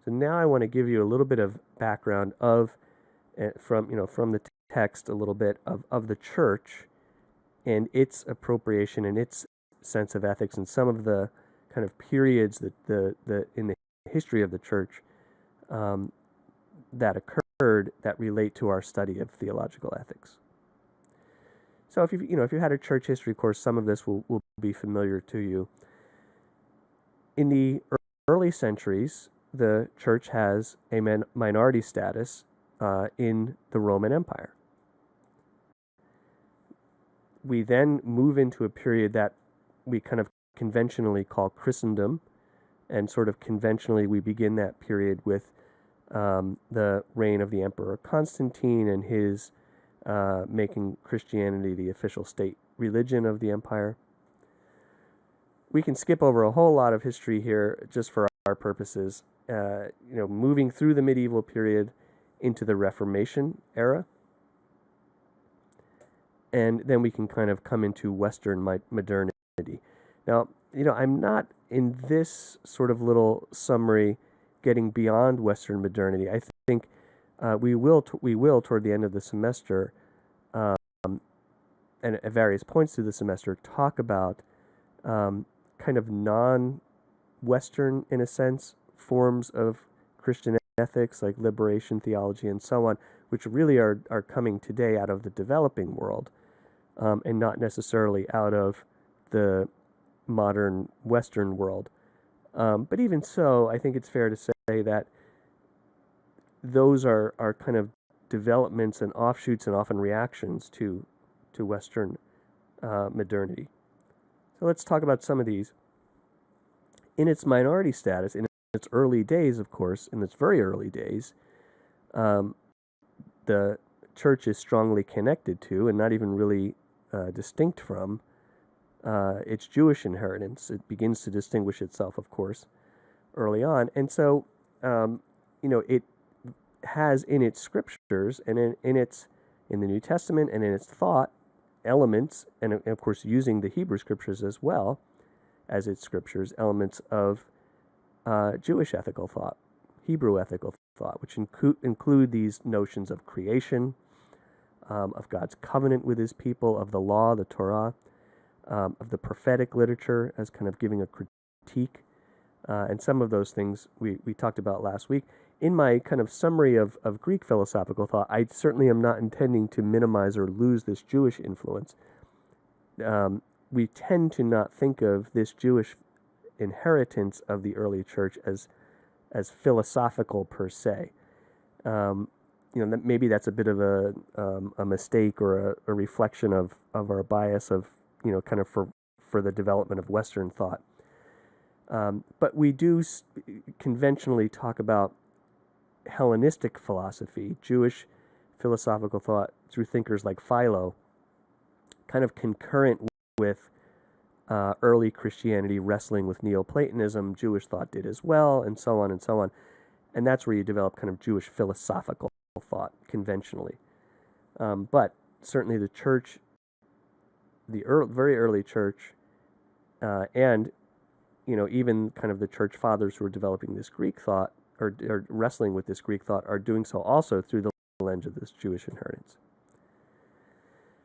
So now I want to give you a little bit of background from the text, a little bit of the church and its appropriation and its sense of ethics, and some of the kind of periods that in the history of the church that occurred that relate to our study of theological ethics. So if you had a church history course, some of this will be familiar to you. In the early centuries, the church has a minority status in the Roman Empire. We then move into a period that we kind of conventionally call Christendom, and sort of conventionally we begin that period with the reign of the Emperor Constantine and his making Christianity the official state religion of the empire. We can skip over a whole lot of history here just for our purposes, moving through the medieval period into the Reformation era. And then we can kind of come into Western modernity. Now, I'm not in this sort of little summary getting beyond Western modernity. I think we will toward the end of the semester, and at various points through the semester, talk about kind of non-Western, in a sense, forms of Christian ethics like liberation theology and so on, which really are coming today out of the developing world, and not necessarily out of the modern Western world. But even so, I think it's fair to say that those are kind of developments and offshoots and often reactions to Western modernity. So let's talk about some of these. In its minority status, in its early days, of course, in its very early days, the church is strongly connected to, and not even really distinct from, its Jewish inheritance. It begins to distinguish itself, of course, early on. And so, it has in its scriptures and in the New Testament and in its thought elements, and of course using the Hebrew scriptures as well as its scriptures, elements of Jewish ethical thought, Hebrew ethical thought, which include these notions of creation, of God's covenant with his people, of the law, the Torah, of the prophetic literature as kind of giving a critique, and some of those things we talked about last week. In my kind of summary of Greek philosophical thought, I certainly am not intending to minimize or lose this Jewish influence. We tend to not think of this Jewish inheritance of the early church as philosophical per se. Maybe that's a bit of a mistake or a reflection of our bias of kind of for the development of Western thought. But we do conventionally talk about Hellenistic philosophy, Jewish philosophical thought through thinkers like Philo, kind of concurrent with early Christianity wrestling with Neoplatonism. Jewish thought did as well, and so on and so on. And that's where you develop kind of Jewish philosophical thought conventionally. But certainly the church, the very early church, and even kind of the church fathers who are developing this Greek thought, or wrestling with this Greek thought, are doing so also through the lens of this Jewish inheritance.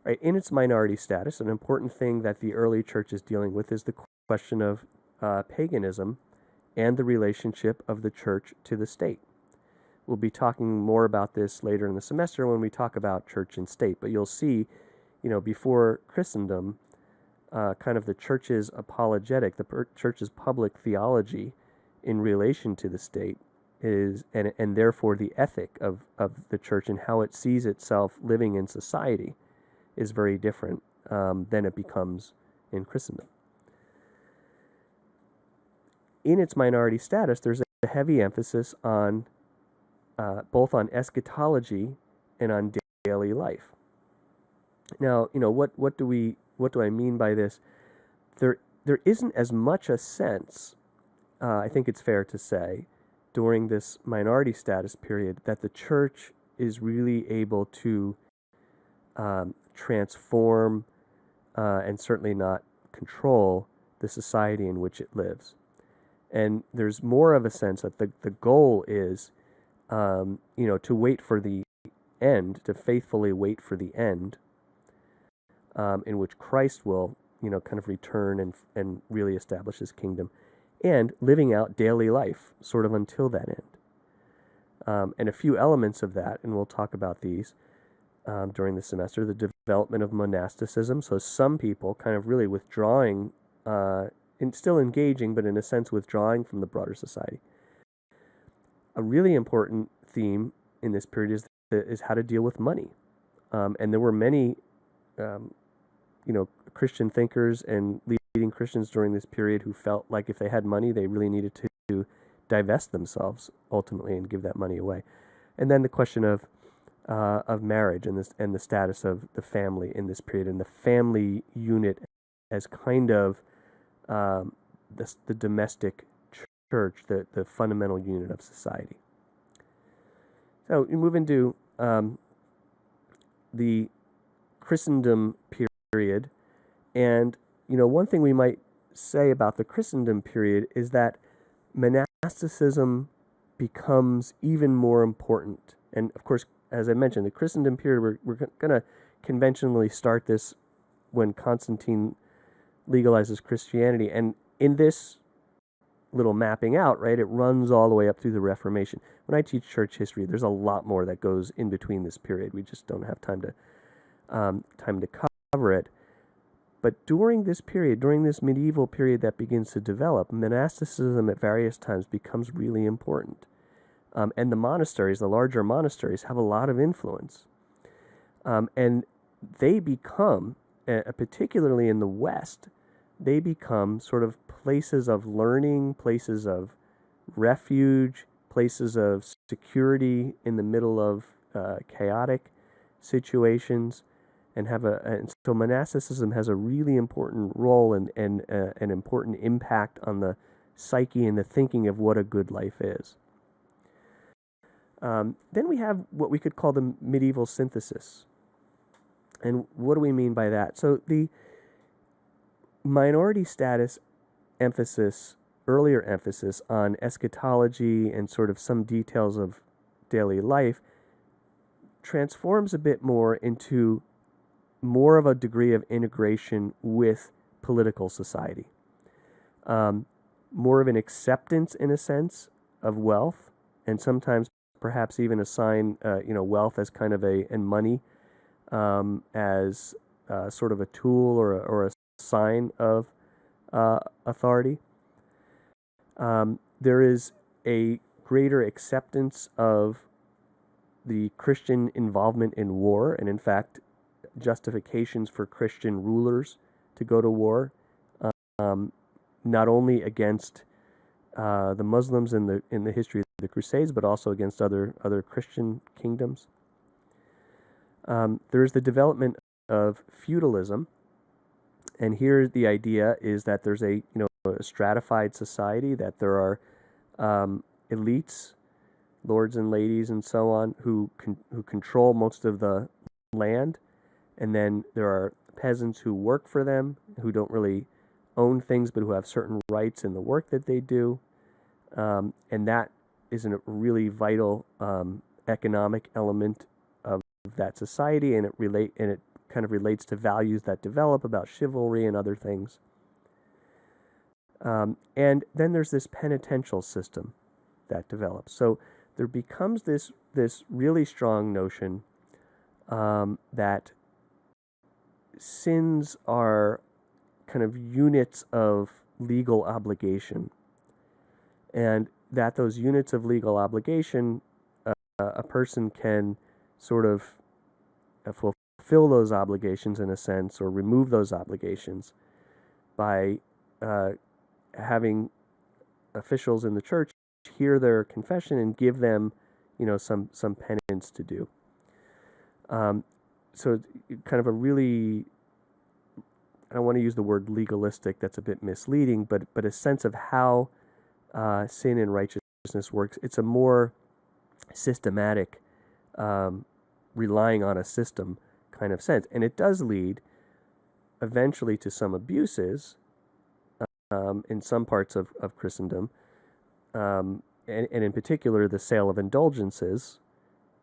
Right, in its minority status, an important thing that the early church is dealing with is the question of paganism and the relationship of the church to the state. We'll be talking more about this later in the semester when we talk about church and state, but you'll see, before Christendom, kind of the church's apologetic, the church's public theology in relation to the state is, and therefore the ethic of the church and how it sees itself living in society is very different than it becomes in Christendom. In its minority status, there's a heavy emphasis on both on eschatology and on daily life. Now, what do I mean by this? There isn't as much a sense, I think it's fair to say, during this minority status period that the church is really able to transform and certainly not control the society in which it lives. And there's more of a sense that the goal is, to wait for the end, to faithfully wait for the end, in which Christ will, kind of return and really establish his kingdom, and living out daily life sort of until that end. And a few elements of that, and we'll talk about these during the semester, the development of monasticism. So some people kind of really withdrawing, and still engaging, but in a sense withdrawing from the broader society. A really important theme in this period is how to deal with money. And there were many, Christian thinkers and leading Christians during this period who felt like if they had money, they really needed to divest themselves ultimately and give that money away. And then the question of marriage and the status of the family in this period, and the family unit as kind of the domestic church, the fundamental unit of society. So we move into the Christendom period, and one thing we might say about the Christendom period is that monasticism becomes even more important. And of course, as I mentioned, the Christendom period, we're going to conventionally start this when Constantine legalizes Christianity. And in this little mapping out, right, it runs all the way up through the Reformation. When I teach church history, there's a lot more that goes in between this period. We just don't have time to cover it. But during this period, during this medieval period that begins to develop, monasticism at various times becomes really important. And the monasteries, the larger monasteries, have a lot of influence. And they become, particularly in the West, they become sort of places of learning, places of refuge, places of security in the middle of chaotic situations, and so monasticism has a really important role and an important impact on the psyche and the thinking of what a good life is. Then we have what we could call the medieval synthesis. And what do we mean by that? So the minority status earlier emphasis on eschatology and sort of some details of daily life transforms a bit more into more of a degree of integration with political society. More of an acceptance, in a sense, of wealth, and sometimes perhaps even assign wealth as kind of and money as sort of a tool or a sign of authority. There is a greater acceptance of the Christian involvement in war, and in fact, justifications for Christian rulers to go to war, not only against the Muslims in the history of the Crusades, but also against other Christian kingdoms. There is the development of feudalism, and here the idea is that there's a stratified society, that there are elites, lords and ladies, and so on, who control most of the land, and then there are peasants who work for them, who don't really own things, but who have certain rights in the work that they do, and that is a really vital economic element of that society, and it kind of relates to values that develop about chivalry and other things. And then there's this penitential system that develops. So there becomes this really strong notion that sins are kind of units of legal obligation, and that those units of legal obligation, a person can sort of fulfill those obligations in a sense, or remove those obligations by having officials in the church hear their confession and give them, some penance to do. So kind of a really, I don't want to use the word legalistic, that's a bit misleading, but a sense of how sin and righteousness works. It's a more systematic, relying on a system kind of sense. And it does lead eventually to some abuses in some parts of Christendom, and in particular the sale of indulgences,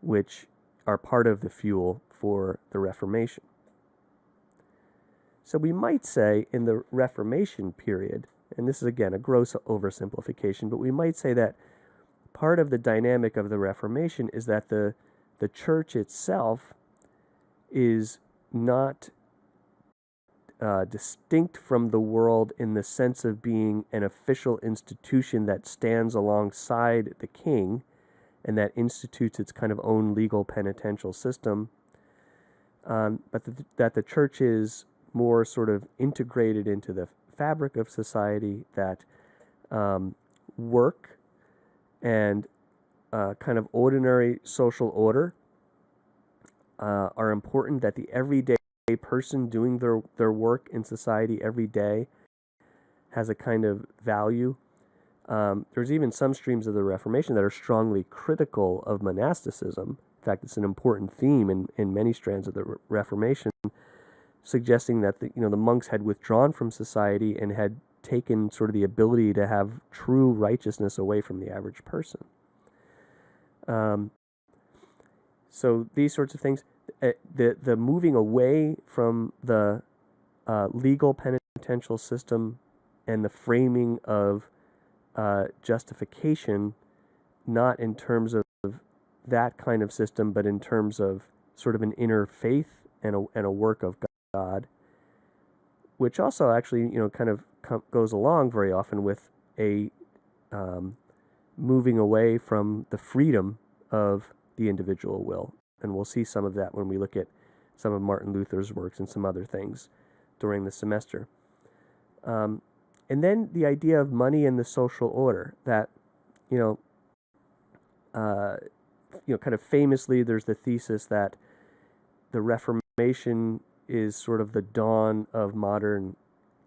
which are part of the fuel for the Reformation. So we might say in the Reformation period, and this is again a gross oversimplification, but we might say that part of the dynamic of the Reformation is that the church itself is not distinct from the world in the sense of being an official institution that stands alongside the king and that institutes its kind of own legal penitential system, but that the church is more sort of integrated into the fabric of society, that work and kind of ordinary social order are important, that the everyday person doing their work in society every day has a kind of value. There's even some streams of the Reformation that are strongly critical of monasticism. In fact, it's an important theme in many strands of the Reformation, suggesting that the monks had withdrawn from society and had taken sort of the ability to have true righteousness away from the average person. So these sorts of things, the moving away from the legal penitential system and the framing of justification, not in terms of that kind of system, but in terms of sort of an inner faith and a work of God, which also actually kind of goes along very often with a moving away from the freedom of the individual will. And we'll see some of that when we look at some of Martin Luther's works and some other things during the semester. And then the idea of money and the social order, that, kind of famously, there's the thesis that the Reformation is sort of the dawn of modern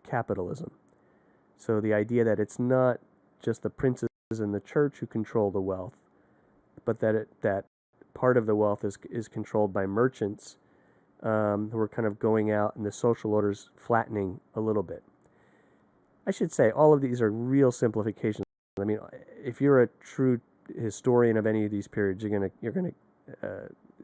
capitalism. So the idea that it's not just the princes in the church who control the wealth, but that part of the wealth is controlled by merchants who are kind of going out, and the social order's flattening a little bit. I should say all of these are real simplifications. I mean, if you're a true historian of any of these periods, you're gonna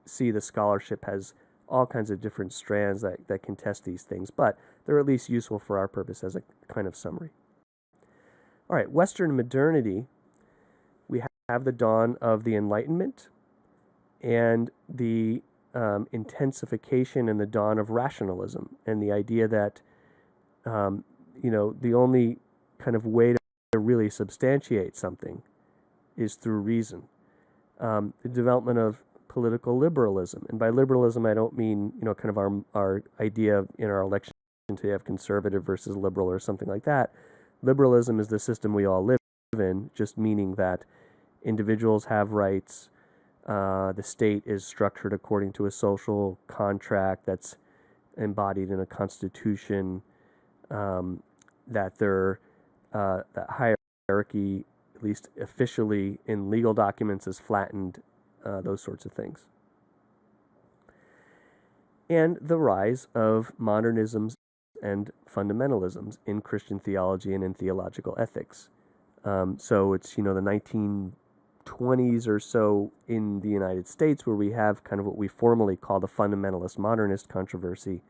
see the scholarship has all kinds of different strands that can test these things, but they're at least useful for our purpose as a kind of summary. All right, Western modernity, we have the dawn of the Enlightenment and the intensification and the dawn of rationalism, and the idea that the only kind of way to really substantiate something is through reason. The development of political liberalism, and by liberalism I don't mean kind of our idea in our election to have conservative versus liberal or something like that. Liberalism is the system we all live in, just meaning that individuals have rights. The state is structured according to a social contract that's embodied in a constitution. That hierarchy, at least officially in legal documents, is flattened. Those sorts of things. And the rise of modernisms and fundamentalisms in Christian theology and in theological ethics. So it's the 1920s or so in the United States where we have kind of what we formally call the fundamentalist modernist controversy.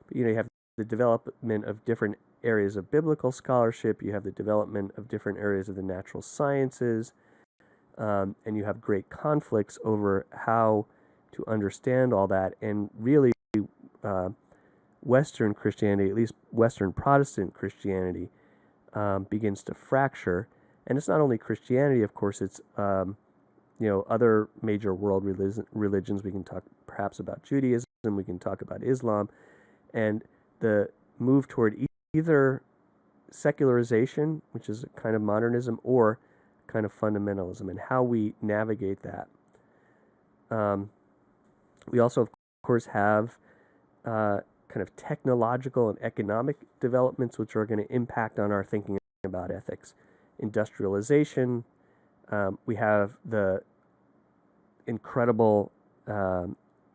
But you have the development of different areas of biblical scholarship, you have the development of different areas of the natural sciences, and you have great conflicts over how to understand all that. And really, Western Christianity, at least Western Protestant Christianity, begins to fracture. And it's not only Christianity, of course, it's other major world religions. We can talk perhaps about Judaism, we can talk about Islam, and the move toward either secularization, which is a kind of modernism, or kind of fundamentalism, and how we navigate that. We also, of course, have kind of technological and economic developments which are going to impact on our thinking about ethics. Industrialization, we have the incredible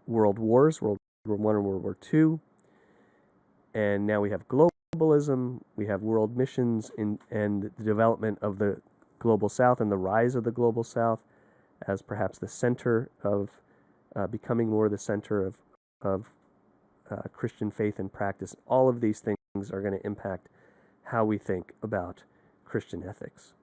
world wars, World War I and World War II, and now we have globalism, we have world missions, and the development of the Global South and the rise of the Global South as perhaps the center of becoming more the center of Christian faith and practice. All of these things are going to impact how we think about Christian ethics.